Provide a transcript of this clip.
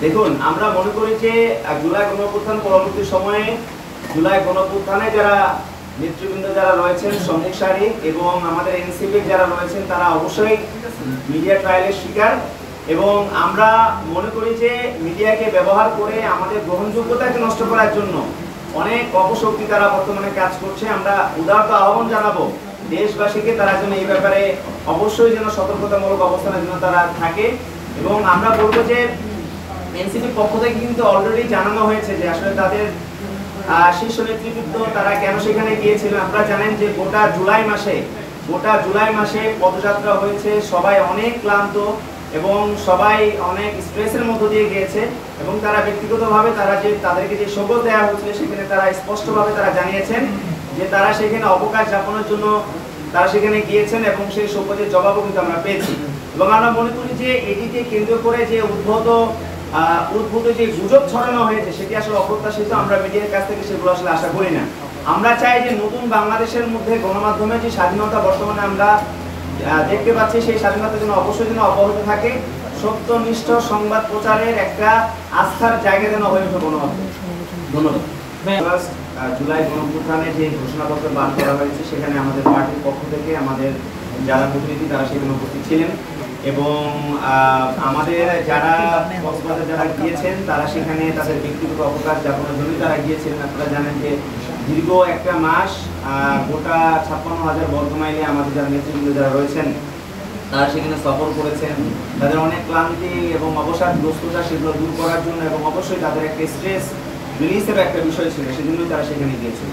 দেখুন, আমরা মনে করি যে জুলাই গণঅভ্যুত্থান পরবর্তী সময়ে জুলাই গণঅভ্যুত্থানে যারা নেতৃবৃন্দ যারা রয়েছেন শ্রমিক সারি এবং আমাদের এনসিপি যারা রয়েছেন তারা অবশ্যই মিডিয়া ট্রায়ালের শিকার। এবং আমরা মনে করি যে মিডিয়াকে ব্যবহার করে আমাদের গ্রহণযোগ্যতাকে নষ্ট করার জন্য অনেক অপশক্তি তারা বর্তমানে কাজ করছে। আমরা উদারত আহ্বান জানাবো দেশবাসীকে, তারা যেন এই ব্যাপারে অবশ্যই যেন সতর্কতামূলক অবস্থানের জন্য তারা থাকে। এবং আমরা বলবো যে এনসিপির পক্ষ থেকে কিন্তু অলরেডি জানানো হয়েছে যে আসলে তাদের শীর্ষ নেতৃবৃন্দ তারা কেন সেখানে গিয়েছিলেন। আপনারা জানেন যে গোটা জুলাই মাসে পদযাত্রা হয়েছে, সবাই অনেক ক্লান্ত এবং সবাই অনেক স্ট্রেসের মধ্য দিয়ে গিয়েছে। এবং তারা ব্যক্তিগতভাবে তাদেরকে যে শপথ দেওয়া হয়েছিল সেখানে তারা স্পষ্টভাবে তারা জানিয়েছেন যে তারা সেখানে অবকাশ যাপনের জন্য তারা সেখানে গিয়েছেন এবং সেই শপথের জবাবও কিন্তু আমরা পেয়েছি। এবং আমরা মনে করি যে এটিকে কেন্দ্র করে যে উদ্ভূত যে গুজব ছড়ানো হয়েছে সেটি আসলে অপ্রত্যাশিত। আমরা মিডিয়ার কাছ থেকে সেগুলো আসলে আশা করি না। আমরা চাই যে নতুন বাংলাদেশের মধ্যে গণমাধ্যমের যে স্বাধীনতা বর্তমানে আমরা দেখতে পাচ্ছি সেই স্বাধীনতা যেন অবশ্যই যেন অব্যাহত থাকে। সত্যনিষ্ঠ সংবাদ প্রচারের একটা আস্থার জায়গা যেন হয়ে ওঠে গণমাধ্যম। ধন্যবাদ। জুলাই গণঅভ্যুত্থানে যে ঘোষণাপত্র বার করা হয়েছে সেখানে আমাদের পার্টির পক্ষ থেকে আমাদের যারা প্রতিনিধি তারা সেখানে উপস্থিত ছিলেন এবং আমাদের যারা কক্সবাজার যারা গিয়েছেন তারা সেখানে তাদের ব্যক্তিগত অবকাশ যাপনের জন্য তারা গিয়েছিলেন। আপনারা জানেন যে দীর্ঘ একটা মাস গোটা 56,000 বর্গমাইলে আমাদের যারা নেতৃবৃন্দ যারা রয়েছেন তারা সেখানে সফর করেছেন। তাদের অনেক ক্লান্তি এবং অবসাদগ্রস্ততা সেগুলো দূর করার জন্য এবং অবশ্যই তাদের একটা স্ট্রেস রিলিজের একটা বিষয় ছিল, সেজন্যই তারা সেখানে গিয়েছিল।